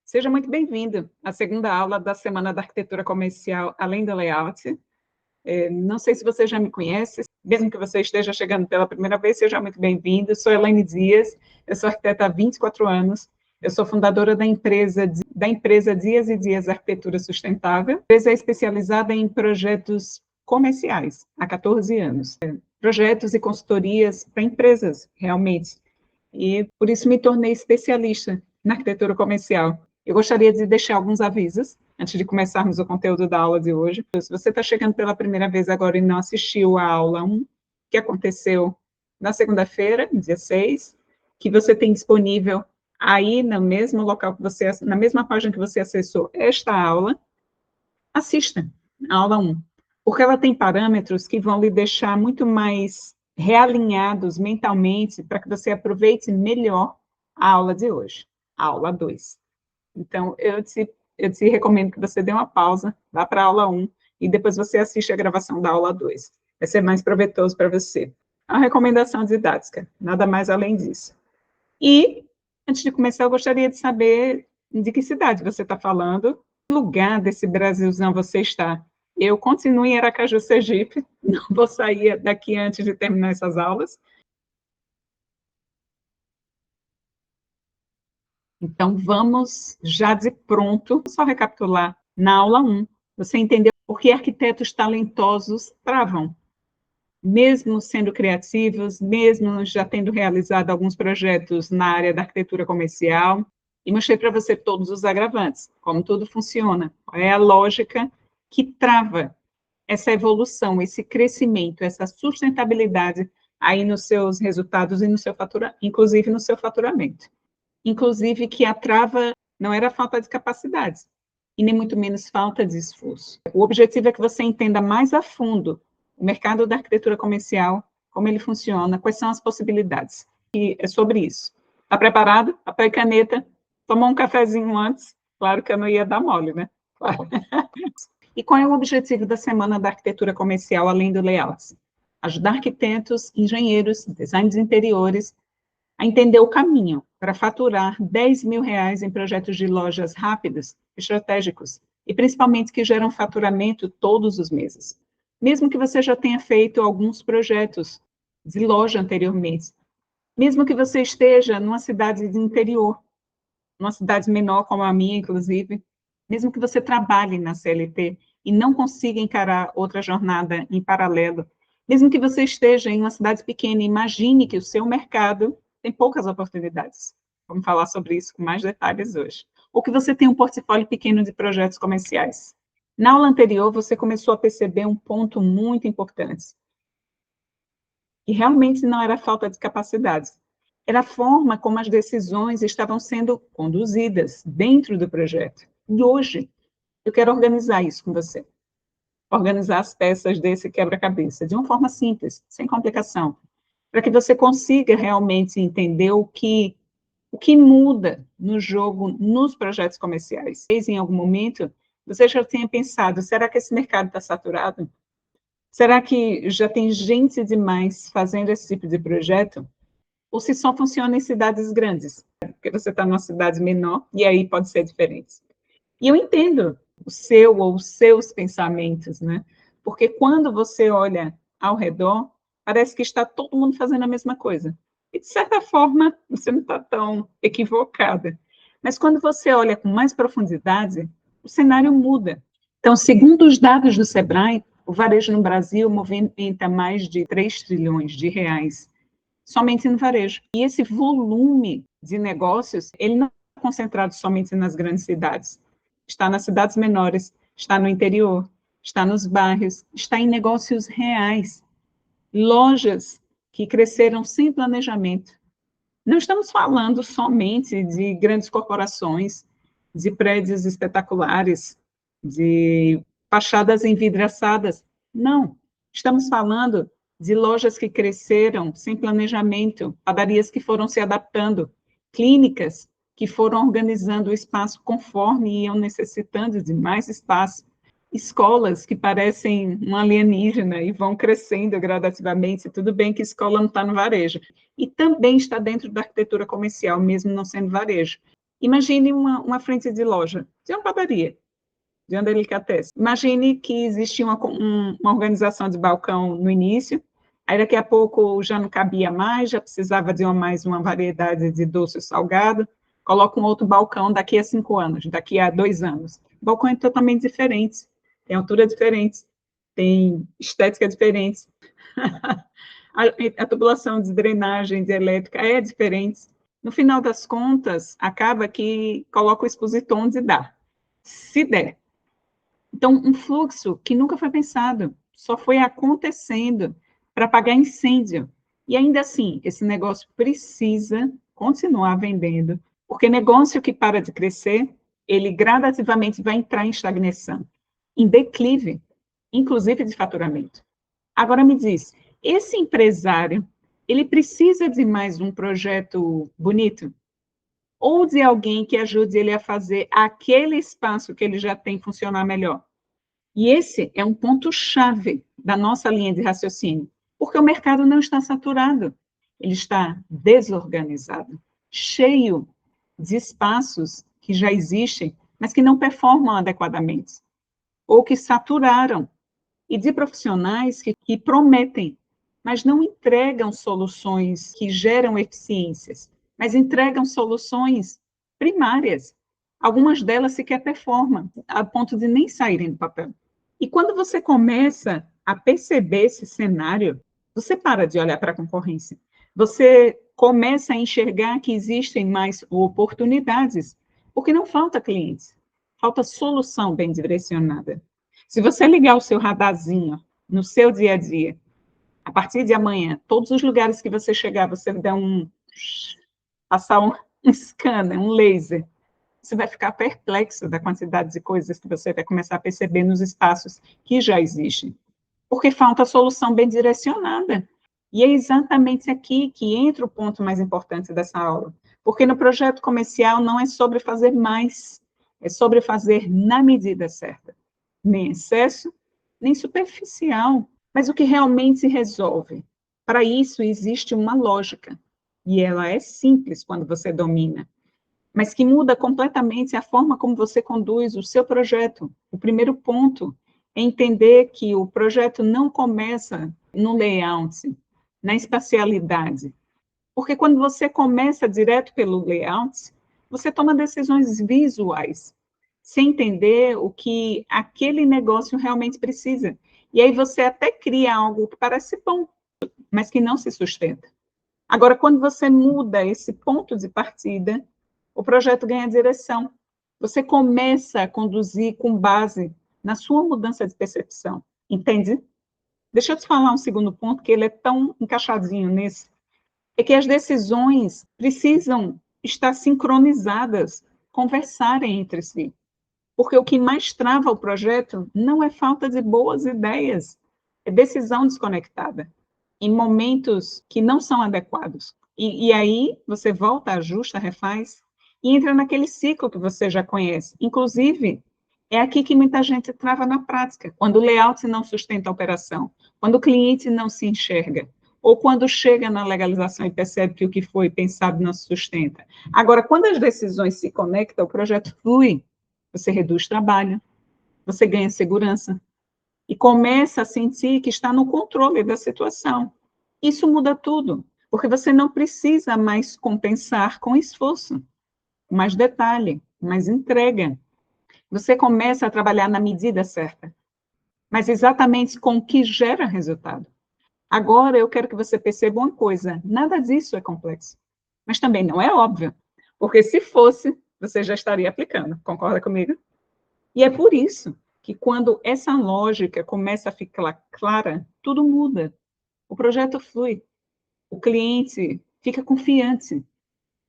Seja muito bem-vindo à segunda aula da Semana da Arquitetura Comercial, além do layout. Não sei se você já me conhece, mesmo que você esteja chegando pela primeira vez, seja muito bem-vindo. Sou Elaine Dias, eu sou arquiteta há 24 anos, eu sou fundadora da empresa Dias e Dias Arquitetura Sustentável. A empresa é especializada em projetos comerciais há 14 anos. Projetos e consultorias para empresas, realmente. E por isso me tornei especialista na arquitetura comercial. Eu gostaria de deixar alguns avisos antes de começarmos o conteúdo da aula de hoje. Se você está chegando pela primeira vez agora e não assistiu a aula 1, que aconteceu na segunda-feira, dia 6, que você tem disponível aí no mesmo local que você, na mesma página que você acessou esta aula, assista a aula 1, porque ela tem parâmetros que vão lhe deixar muito mais realinhados mentalmente para que você aproveite melhor a aula de hoje, a aula 2. Então, eu te recomendo que você dê uma pausa, vá para a aula 1 e depois você assiste a gravação da aula 2. Vai ser mais proveitoso para você. É uma recomendação didática, nada mais além disso. E, antes de começar, eu gostaria de saber de que cidade você está falando, que lugar desse Brasilzão você está. Eu continuo em Aracaju, Sergipe, não vou sair daqui antes de terminar essas aulas. Então, vamos já de pronto, só recapitular. Na aula 1, você entendeu por que arquitetos talentosos travam, mesmo sendo criativos, mesmo já tendo realizado alguns projetos na área da arquitetura comercial, e mostrei para você todos os agravantes, como tudo funciona, qual é a lógica que trava essa evolução, esse crescimento, essa sustentabilidade aí nos seus resultados e no seu inclusive no seu faturamento. Inclusive que a trava não era falta de capacidade, e nem muito menos falta de esforço. O objetivo é que você entenda mais a fundo o mercado da arquitetura comercial, como ele funciona, quais são as possibilidades. E é sobre isso. Está preparado? Papel e caneta? Tomou um cafezinho antes? Claro que eu não ia dar mole, né? Claro. E qual é o objetivo da Semana da Arquitetura Comercial, além do layout? Ajudar arquitetos, engenheiros, designers de interiores a entender o caminho para faturar R$ 10.000 em projetos de lojas rápidos, estratégicos, e principalmente que geram faturamento todos os meses. Mesmo que você já tenha feito alguns projetos de loja anteriormente, mesmo que você esteja numa cidade de interior, numa cidade menor como a minha, inclusive, mesmo que você trabalhe na CLT e não consiga encarar outra jornada em paralelo, mesmo que você esteja em uma cidade pequena, imagine que o seu mercado tem poucas oportunidades. Vamos falar sobre isso com mais detalhes hoje. Ou que você tem um portfólio pequeno de projetos comerciais. Na aula anterior, você começou a perceber um ponto muito importante. E realmente não era falta de capacidade. Era a forma como as decisões estavam sendo conduzidas dentro do projeto. E hoje, eu quero organizar isso com você. Organizar as peças desse quebra-cabeça de uma forma simples, sem complicação, para que você consiga realmente entender o que muda no jogo, nos projetos comerciais. Em algum momento, você já tinha pensado, será que esse mercado está saturado? Será que já tem gente demais fazendo esse tipo de projeto? Ou se só funciona em cidades grandes? Porque você está numa cidade menor, e aí pode ser diferente. E eu entendo o seu ou os seus pensamentos, né? Porque quando você olha ao redor, parece que está todo mundo fazendo a mesma coisa. E, de certa forma, você não está tão equivocada. Mas quando você olha com mais profundidade, o cenário muda. Então, segundo os dados do Sebrae, o varejo no Brasil movimenta mais de 3 trilhões de reais, somente no varejo. E esse volume de negócios, ele não é concentrado somente nas grandes cidades. Está nas cidades menores, está no interior, está nos bairros, está em negócios reais. Lojas que cresceram sem planejamento. Não estamos falando somente de grandes corporações, de prédios espetaculares, de fachadas envidraçadas. Não. Estamos falando de lojas que cresceram sem planejamento, padarias que foram se adaptando, clínicas que foram organizando o espaço conforme iam necessitando de mais espaço, escolas que parecem um alienígena e vão crescendo gradativamente. Tudo bem que escola não está no varejo. E também está dentro da arquitetura comercial, mesmo não sendo varejo. Imagine uma frente de loja, de uma padaria, de uma delicatessen. Imagine que existia uma organização de balcão no início, aí daqui a pouco já não cabia mais, já precisava de mais uma variedade de doce e salgado, coloca um outro balcão daqui a 5 anos, daqui a 2 anos. O balcão é totalmente diferente, tem altura diferente, tem estética diferente, a tubulação de drenagem de elétrica é diferente. No final das contas, acaba que coloca o expositor onde dá, se der. Então, um fluxo que nunca foi pensado, só foi acontecendo para apagar incêndio. E ainda assim, esse negócio precisa continuar vendendo, porque negócio que para de crescer, ele gradativamente vai entrar em estagnação, em declive, inclusive de faturamento. Agora me diz, esse empresário, ele precisa de mais um projeto bonito? Ou de alguém que ajude ele a fazer aquele espaço que ele já tem funcionar melhor? E esse é um ponto-chave da nossa linha de raciocínio, porque o mercado não está saturado, ele está desorganizado, cheio de espaços que já existem, mas que não performam adequadamente, ou que saturaram, e de profissionais que prometem, mas não entregam soluções que geram eficiências, mas entregam soluções primárias. Algumas delas sequer performam, a ponto de nem saírem do papel. E quando você começa a perceber esse cenário, você para de olhar para a concorrência. Você começa a enxergar que existem mais oportunidades, porque não falta clientes, falta solução bem direcionada. Se você ligar o seu radarzinho no seu dia a dia, a partir de amanhã, todos os lugares que você chegar, você der passar um scanner, um laser, você vai ficar perplexo da quantidade de coisas que você vai começar a perceber nos espaços que já existem. Porque falta solução bem direcionada. E é exatamente aqui que entra o ponto mais importante dessa aula. Porque no projeto comercial não é sobre fazer mais, é sobre fazer na medida certa. Nem excesso, nem superficial, mas o que realmente se resolve. Para isso existe uma lógica, e ela é simples quando você domina, mas que muda completamente a forma como você conduz o seu projeto. O primeiro ponto é entender que o projeto não começa no layout, na espacialidade, porque quando você começa direto pelo layout, você toma decisões visuais, sem entender o que aquele negócio realmente precisa. E aí você até cria algo que parece bom, mas que não se sustenta. Agora, quando você muda esse ponto de partida, o projeto ganha direção. Você começa a conduzir com base na sua mudança de percepção. Entende? Deixa eu te falar um segundo ponto, que ele é tão encaixadinho nesse. É que as decisões precisam estar sincronizadas, conversarem entre si. Porque o que mais trava o projeto não é falta de boas ideias, é decisão desconectada, em momentos que não são adequados. E aí você volta, ajusta, refaz, e entra naquele ciclo que você já conhece. Inclusive, é aqui que muita gente trava na prática, quando o layout não sustenta a operação, quando o cliente não se enxerga, ou quando chega na legalização e percebe que o que foi pensado não se sustenta. Agora, quando as decisões se conectam, o projeto flui, você reduz trabalho, você ganha segurança e começa a sentir que está no controle da situação. Isso muda tudo, porque você não precisa mais compensar com esforço, mais detalhe, mais entrega. Você começa a trabalhar na medida certa, mas exatamente com o que gera resultado. Agora eu quero que você perceba uma coisa: nada disso é complexo, mas também não é óbvio, porque se fosse, você já estaria aplicando, concorda comigo? E é por isso que quando essa lógica começa a ficar clara, tudo muda. O projeto flui, o cliente fica confiante,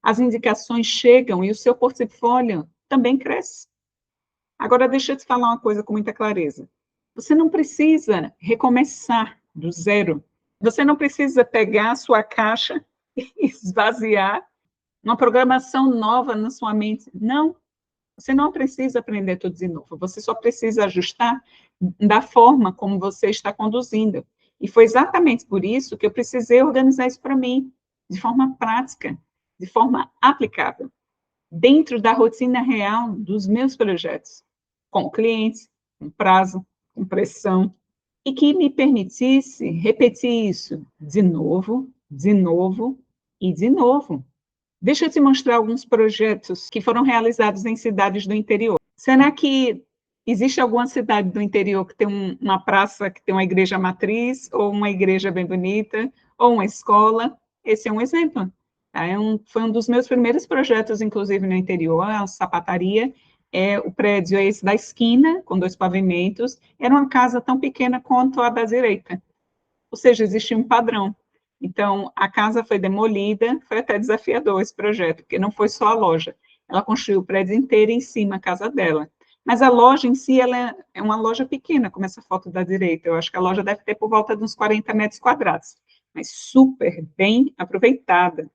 as indicações chegam e o seu portfólio também cresce. Agora, deixa eu te falar uma coisa com muita clareza. Você não precisa recomeçar do zero. Você não precisa pegar a sua caixa e esvaziar uma programação nova na sua mente. Não. Você não precisa aprender tudo de novo, você só precisa ajustar da forma como você está conduzindo. E foi exatamente por isso que eu precisei organizar isso para mim, de forma prática, de forma aplicável. dentro da rotina real dos meus projetos, com clientes, com prazo, com pressão, e que me permitisse repetir isso de novo e de novo. Deixa eu te mostrar alguns projetos que foram realizados em cidades do interior. Será que existe alguma cidade do interior que tem uma praça, que tem uma igreja matriz, ou uma igreja bem bonita, ou uma escola? Esse é um exemplo. Tá? Foi um dos meus primeiros projetos, inclusive, no interior, a sapataria. O prédio é esse da esquina, com 2 pavimentos. Era uma casa tão pequena quanto a da direita. Ou seja, existia um padrão. Então, a casa foi demolida, foi até desafiador esse projeto, porque não foi só a loja. Ela construiu o prédio inteiro em cima, a casa dela. Mas a loja em si, ela é uma loja pequena, como essa foto da direita. Eu acho que a loja deve ter por volta de uns 40 metros quadrados, mas super bem aproveitada.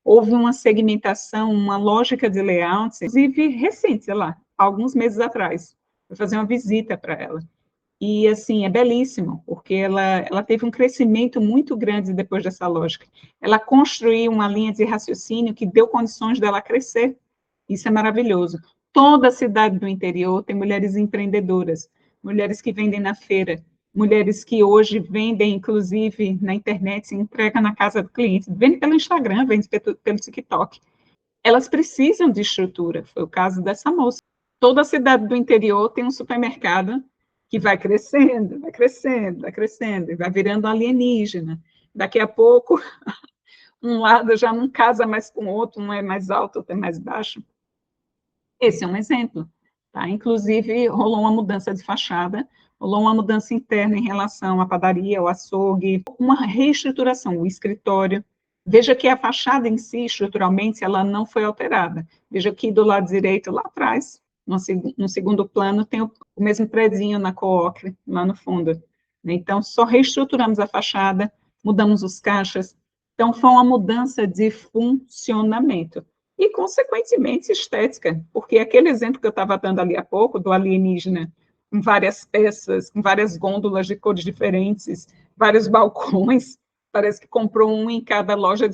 Houve uma segmentação, uma lógica de layout, inclusive recente, sei lá, alguns meses atrás. Fui fazer uma visita para ela. E, assim, é belíssimo, porque ela teve um crescimento muito grande depois dessa lógica. Ela construiu uma linha de raciocínio que deu condições dela crescer. Isso é maravilhoso. Toda cidade do interior tem mulheres empreendedoras, mulheres que vendem na feira, mulheres que hoje vendem, inclusive, na internet, se entrega na casa do cliente, vende pelo Instagram, vende pelo TikTok. Elas precisam de estrutura, foi o caso dessa moça. Toda cidade do interior tem um supermercado que vai crescendo, vai crescendo, vai crescendo, e vai virando alienígena. Daqui a pouco, um lado já não casa mais com o outro, um é mais alto, outro é mais baixo. Esse é um exemplo. Tá? Inclusive, rolou uma mudança de fachada, rolou uma mudança interna em relação à padaria, ao açougue, uma reestruturação, o escritório. Veja que a fachada em si, estruturalmente, ela não foi alterada. Veja que do lado direito, lá atrás, no segundo plano, tem o mesmo predinho na Coocre, lá no fundo. Então, só reestruturamos a fachada, mudamos os caixas. Então, foi uma mudança de funcionamento e, consequentemente, estética, porque aquele exemplo que eu estava dando ali há pouco, do alienígena, com várias peças, com várias gôndolas de cores diferentes, vários balcões, parece que comprou um em cada loja.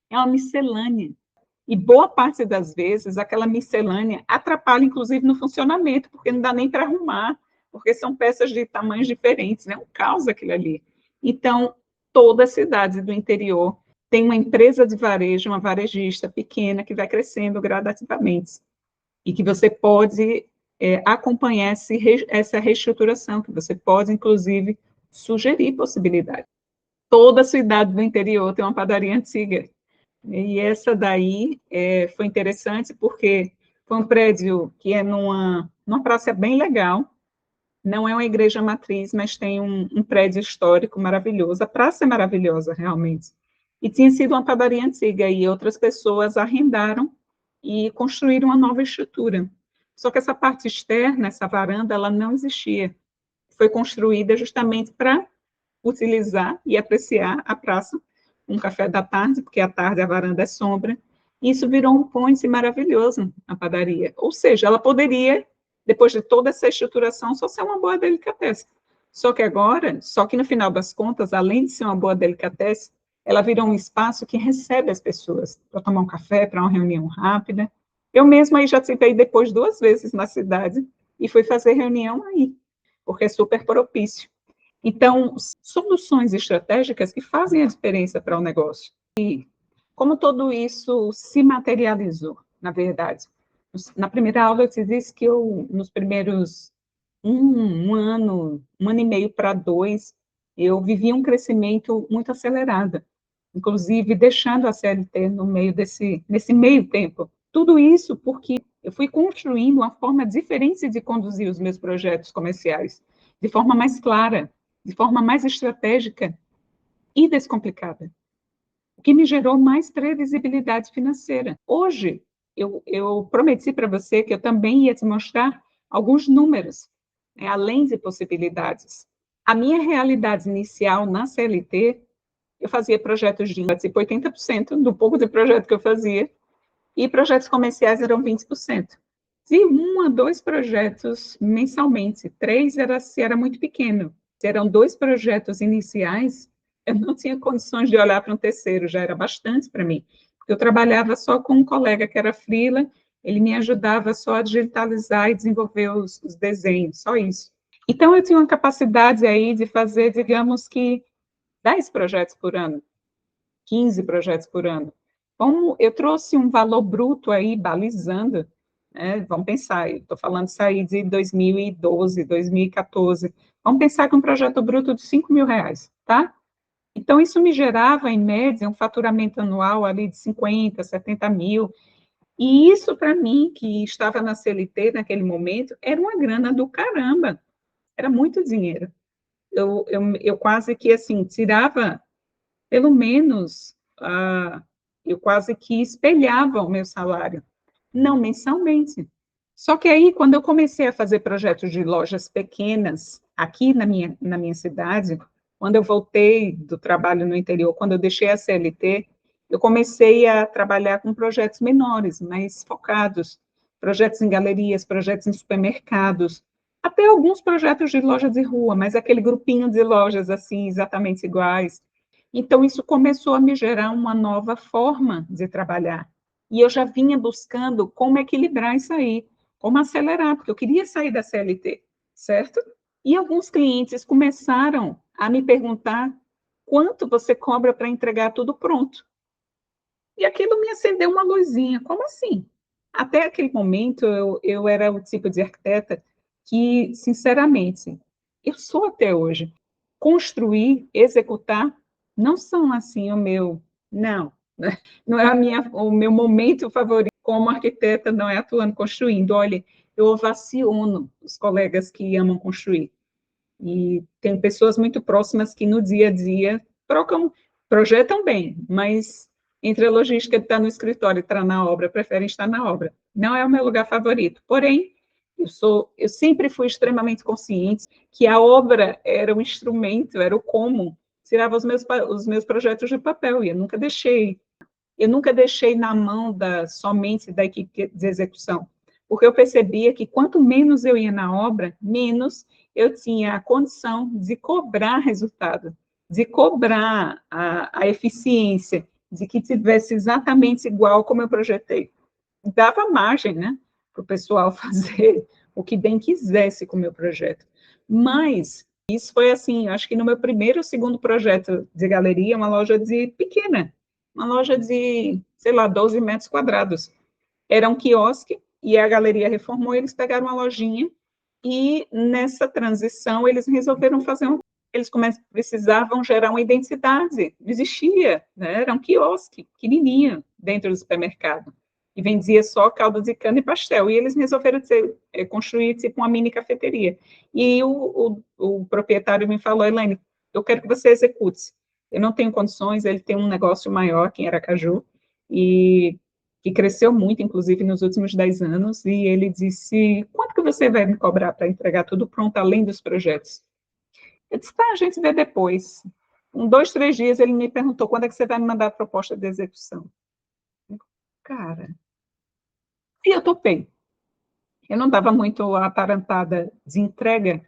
É uma miscelânea. E boa parte das vezes, aquela miscelânea atrapalha, inclusive, no funcionamento, porque não dá nem para arrumar, porque são peças de tamanhos diferentes, né? Um caos aquilo ali. Então, toda a cidade do interior tem uma empresa de varejo, uma varejista pequena, que vai crescendo gradativamente, e que você pode acompanhar essa reestruturação, que você pode, inclusive, sugerir possibilidades. Toda cidade do interior tem uma padaria antiga, e essa daí foi interessante porque foi um prédio que é numa praça bem legal, não é uma igreja matriz, mas tem um prédio histórico maravilhoso, a praça é maravilhosa, realmente. E tinha sido uma padaria antiga, e outras pessoas arrendaram e construíram uma nova estrutura. Só que essa parte externa, essa varanda, ela não existia. Foi construída justamente para utilizar e apreciar a praça, um café da tarde, porque à tarde a varanda é sombra, e isso virou um point maravilhoso na padaria. Ou seja, ela poderia, depois de toda essa estruturação, só ser uma boa delicatessen. Só que no final das contas, além de ser uma boa delicatessen, ela virou um espaço que recebe as pessoas para tomar um café, para uma reunião rápida. Eu mesma aí já tive depois 2 vezes na cidade e fui fazer reunião aí, porque é super propício. Então, soluções estratégicas que fazem a diferença para o negócio. E como tudo isso se materializou, na verdade? Na primeira aula eu te disse que nos primeiros um ano e meio para 2, eu vivi um crescimento muito acelerado, inclusive deixando a CLT nesse meio tempo. Tudo isso porque eu fui construindo uma forma diferente de conduzir os meus projetos comerciais, de forma mais clara, de forma mais estratégica e descomplicada, o que me gerou mais previsibilidade financeira. Hoje, eu prometi para você que eu também ia te mostrar alguns números, né, além de possibilidades. A minha realidade inicial na CLT, eu fazia projetos de 80% do pouco de projeto que eu fazia, e projetos comerciais eram 20%. De 1 a 2 projetos mensalmente, 3 se era muito pequeno. Se eram 2 projetos iniciais, eu não tinha condições de olhar para um terceiro, já era bastante para mim, Eu trabalhava só com um colega que era freela, ele me ajudava só a digitalizar e desenvolver os desenhos, só isso. Então, eu tinha uma capacidade aí de fazer, digamos que, 10 projetos por ano, 15 projetos por ano. Como eu trouxe um valor bruto aí, balizando, né? Vamos pensar, eu estou falando isso aí de 2012, 2014, vamos pensar que um projeto bruto de 5 mil reais, tá? Então, isso me gerava, em média, um faturamento anual ali de 50, 70 mil, e isso, para mim, que estava na CLT naquele momento, era uma grana do caramba, era muito dinheiro. Eu quase que, assim, tirava, pelo menos, eu quase que espelhava o meu salário, não mensalmente. Só que aí, quando eu comecei a fazer projetos de lojas pequenas, aqui na minha cidade, quando eu voltei do trabalho no interior, quando eu deixei a CLT, eu comecei a trabalhar com projetos menores, mais focados, projetos em galerias, projetos em supermercados, até alguns projetos de loja de rua, mas aquele grupinho de lojas assim, exatamente iguais. Então, isso começou a me gerar uma nova forma de trabalhar. E eu já vinha buscando como equilibrar isso aí, como acelerar, porque eu queria sair da CLT, certo? E alguns clientes começaram a me perguntar quanto você cobra para entregar tudo pronto. E aquilo me acendeu uma luzinha. Como assim? Até aquele momento, eu era o tipo de arquiteta que, sinceramente, eu sou até hoje. Construir, executar, não são assim o meu. Não, não é o meu momento favorito como arquiteta, não é atuando construindo. Olha, eu ovaciono os colegas que amam construir. E tem pessoas muito próximas que no dia a dia projetam bem, mas entre a logística de estar no escritório e estar na obra, preferem estar na obra. Não é o meu lugar favorito. Porém, eu sempre fui extremamente consciente que a obra era um instrumento, era o como tirava os meus projetos de papel, e eu nunca deixei na mão somente da equipe de execução, porque eu percebia que quanto menos eu ia na obra, menos eu tinha a condição de cobrar resultado, de cobrar a eficiência, de que tivesse exatamente igual como eu projetei. Dava margem, né, para o pessoal fazer o que bem quisesse com o meu projeto. Mas isso foi assim, acho que no meu primeiro ou segundo projeto de galeria, uma loja pequena, uma loja de, sei lá, 12 metros quadrados. Era um quiosque, e a galeria reformou, eles pegaram uma lojinha, e nessa transição eles resolveram eles precisavam gerar uma identidade, não existia, né? Era um quiosque pequenininho dentro do supermercado, e vendia só caldo de cana e pastel, e eles resolveram construir tipo uma mini cafeteria. E o proprietário me falou: Elaine, eu quero que você execute, eu não tenho condições, ele tem um negócio maior aqui em Aracaju, e que cresceu muito, inclusive, nos últimos 10 anos, e ele disse: quanto que você vai me cobrar para entregar tudo pronto, além dos projetos? Eu disse: tá, a gente vê depois. Um, 2, 3 dias, ele me perguntou: quando é que você vai me mandar a proposta de execução? Cara, e eu topei. Eu não estava muito atarantada de entrega,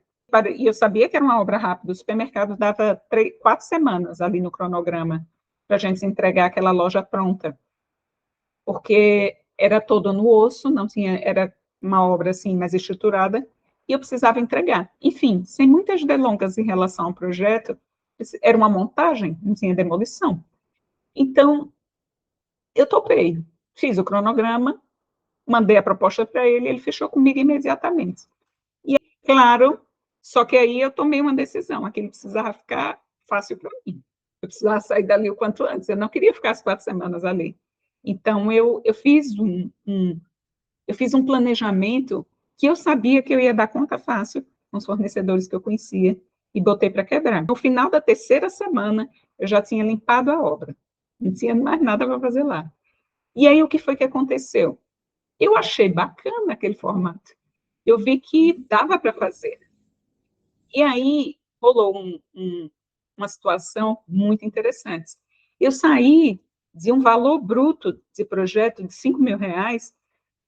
e eu sabia que era uma obra rápida. O supermercado dava 4 semanas ali no cronograma para a gente entregar aquela loja pronta, porque era todo no osso, não tinha, era uma obra assim mais estruturada, e eu precisava entregar. Enfim, sem muitas delongas em relação ao projeto, era uma montagem, não tinha demolição. Então, eu topei, fiz o cronograma, mandei a proposta para ele, ele fechou comigo imediatamente. E, claro, só que aí eu tomei uma decisão, aquilo precisava ficar fácil para mim. Eu precisava sair dali o quanto antes, eu não queria ficar as 4 semanas ali. Então, eu fiz um planejamento que eu sabia que eu ia dar conta fácil com os fornecedores que eu conhecia, e botei para quebrar. No final da 3ª semana, eu já tinha limpado a obra, não tinha mais nada para fazer lá. E aí, o que foi que aconteceu? Eu achei bacana aquele formato, eu vi que dava para fazer. E aí, rolou uma situação muito interessante. Eu saí de um valor bruto de projeto de 5 mil reais,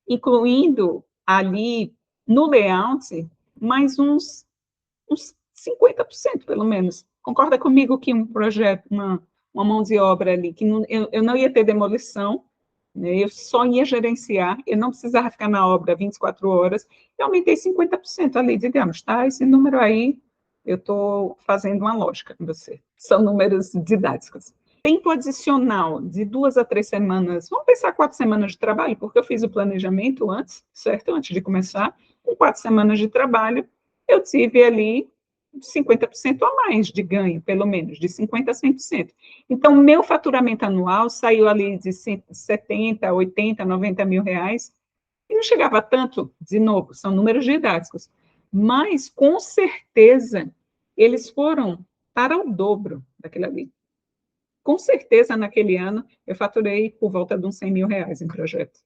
incluindo ali no layout mais uns 50%, pelo menos. Concorda comigo que um projeto, uma mão de obra ali, que eu não ia ter demolição, né, eu só ia gerenciar, eu não precisava ficar na obra 24 horas, eu aumentei 50% ali, digamos, tá? Esse número aí, eu estou fazendo uma lógica com você. São números didáticos. Tempo adicional de 2 a 3 semanas, vamos pensar 4 semanas de trabalho, porque eu fiz o planejamento antes, certo? Antes de começar, com 4 semanas de trabalho, eu tive ali 50% a mais de ganho, pelo menos, de 50% a 100%. Então, meu faturamento anual saiu ali de 70, 80, 90 mil reais, e não chegava a tanto, de novo, são números didáticos, mas, com certeza, eles foram para o dobro daquilo ali. Com certeza, naquele ano, eu faturei por volta de uns 100 mil reais em projeto.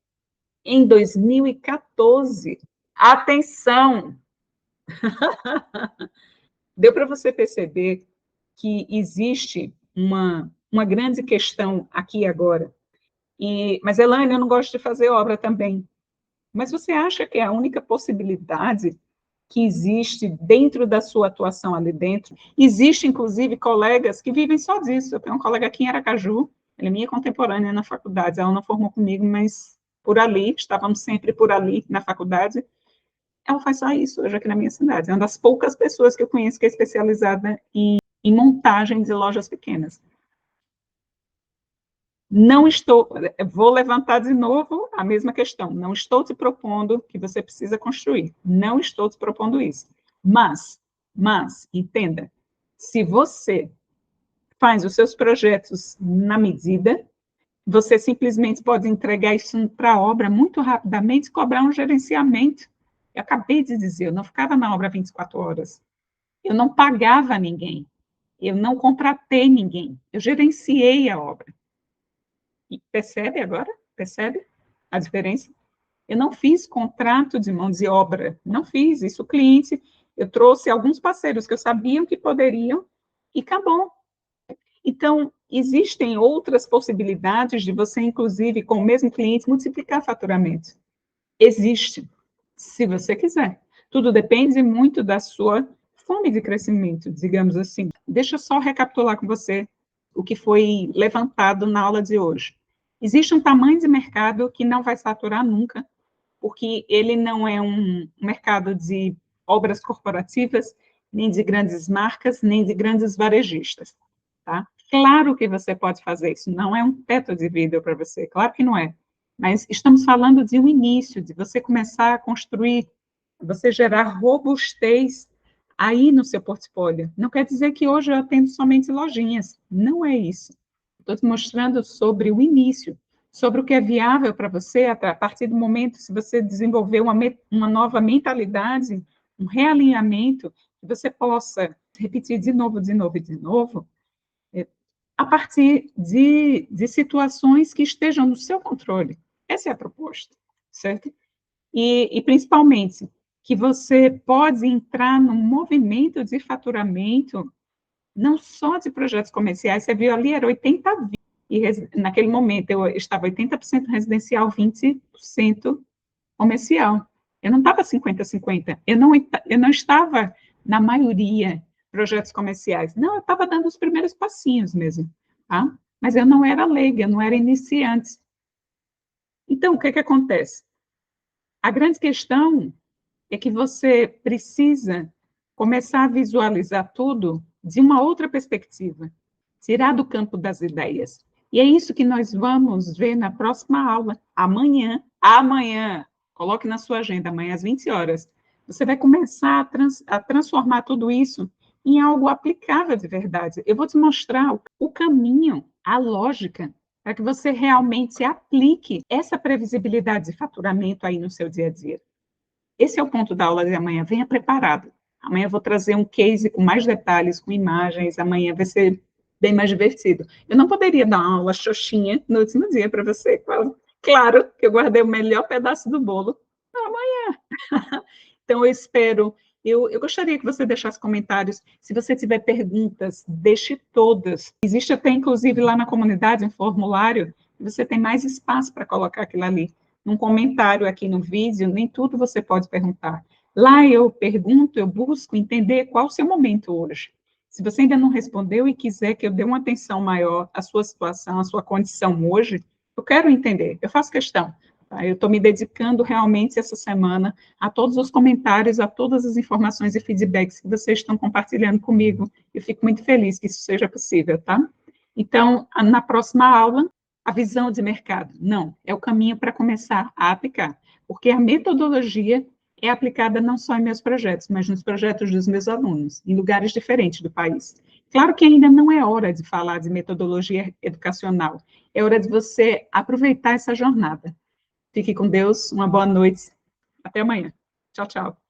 Em 2014, atenção, deu para você perceber que existe uma grande questão aqui e agora. Mas, Elaine, eu não gosto de fazer obra também. Mas você acha que é a única possibilidade que existe dentro da sua atuação ali dentro? Existe, inclusive, colegas que vivem só disso. Eu tenho um colega aqui em Aracaju, ela é minha contemporânea na faculdade, ela não formou comigo, mas por ali, estávamos sempre por ali na faculdade. Ela faz só isso hoje aqui na minha cidade. É uma das poucas pessoas que eu conheço que é especializada em montagem de lojas pequenas. Não estou, vou levantar de novo a mesma questão, não estou te propondo que você precisa construir, não estou te propondo isso, mas, entenda, se você faz os seus projetos na medida, você simplesmente pode entregar isso para a obra muito rapidamente e cobrar um gerenciamento. Eu acabei de dizer, eu não ficava na obra 24 horas, eu não pagava ninguém, eu não contratei ninguém, eu gerenciei a obra. E percebe agora? Percebe a diferença? Eu não fiz contrato de mão de obra, não fiz isso. O cliente, eu trouxe alguns parceiros que eu sabia que poderiam e acabou. Então, existem outras possibilidades de você, inclusive, com o mesmo cliente, multiplicar faturamento. Existe, se você quiser. Tudo depende muito da sua fome de crescimento, digamos assim. Deixa eu só recapitular com você o que foi levantado na aula de hoje. Existe um tamanho de mercado que não vai saturar nunca, porque ele não é um mercado de obras corporativas, nem de grandes marcas, nem de grandes varejistas, tá? Claro que você pode fazer isso, não é um teto de vidro para você, claro que não é. Mas estamos falando de um início, de você começar a construir, você gerar robustez aí no seu portfólio. Não quer dizer que hoje eu atendo somente lojinhas, não é isso. Estou te mostrando sobre o início, sobre o que é viável para você a partir do momento, se você desenvolver uma nova mentalidade, um realinhamento, que você possa repetir de novo, a partir de situações que estejam no seu controle. Essa é a proposta, certo? E principalmente, que você pode entrar num movimento de faturamento, não só de projetos comerciais, você viu ali, era 80-20, e naquele momento eu estava 80% residencial, 20% comercial. Eu não estava 50-50, eu não estava na maioria projetos comerciais, não, eu estava dando os primeiros passinhos mesmo, tá? Mas eu não era leiga, eu não era iniciante. Então, o que acontece? A grande questão é que você precisa começar a visualizar tudo de uma outra perspectiva, tirar do campo das ideias. E é isso que nós vamos ver na próxima aula, amanhã, coloque na sua agenda, amanhã às 20 horas. Você vai começar a transformar tudo isso em algo aplicável de verdade. Eu vou te mostrar o caminho, a lógica, para que você realmente aplique essa previsibilidade de faturamento aí no seu dia a dia. Esse é o ponto da aula de amanhã, venha preparado. Amanhã eu vou trazer um case com mais detalhes, com imagens, amanhã vai ser bem mais divertido. Eu não poderia dar uma aula xoxinha no último dia para você, claro que eu guardei o melhor pedaço do bolo amanhã. Então, eu espero, eu gostaria que você deixasse comentários, se você tiver perguntas, deixe todas. Existe até, inclusive, lá na comunidade, um formulário, você tem mais espaço para colocar aquilo ali. Num comentário aqui no vídeo, nem tudo você pode perguntar. Lá eu pergunto, eu busco entender qual o seu momento hoje. Se você ainda não respondeu e quiser que eu dê uma atenção maior à sua situação, à sua condição hoje, eu quero entender, eu faço questão. Tá? Eu estou me dedicando realmente essa semana a todos os comentários, a todas as informações e feedbacks que vocês estão compartilhando comigo. Eu fico muito feliz que isso seja possível, tá? Então, na próxima aula, a visão de mercado. Não, é o caminho para começar a aplicar, porque a metodologia é aplicada não só em meus projetos, mas nos projetos dos meus alunos, em lugares diferentes do país. Claro que ainda não é hora de falar de metodologia educacional, é hora de você aproveitar essa jornada. Fique com Deus, uma boa noite, até amanhã. Tchau, tchau.